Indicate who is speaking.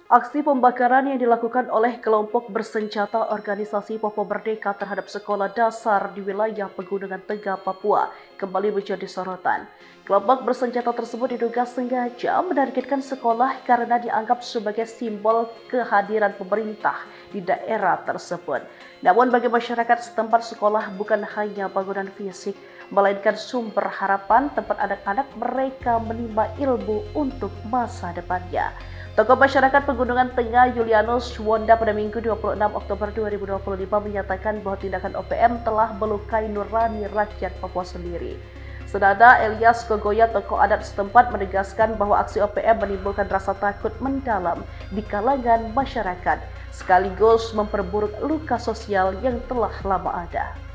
Speaker 1: Aksi pembakaran yang dilakukan oleh kelompok bersenjata Organisasi Papua Merdeka terhadap sekolah dasar di wilayah Pegunungan Tengah, Papua kembali menjadi sorotan. Kelompok bersenjata tersebut diduga sengaja menargetkan sekolah karena dianggap sebagai simbol kehadiran pemerintah di daerah tersebut. Namun bagi masyarakat setempat, sekolah bukan hanya bangunan fisik, melainkan sumber harapan tempat anak-anak mereka menimba ilmu untuk masa depannya. Tokoh masyarakat Pegunungan Tengah Julianus Wonda pada Minggu 26 Oktober 2025 menyatakan bahwa tindakan OPM telah melukai nurani rakyat Papua sendiri. Senada Elias Kogoya, tokoh adat setempat, menegaskan bahwa aksi OPM menimbulkan rasa takut mendalam di kalangan masyarakat, sekaligus memperburuk luka sosial yang telah lama ada.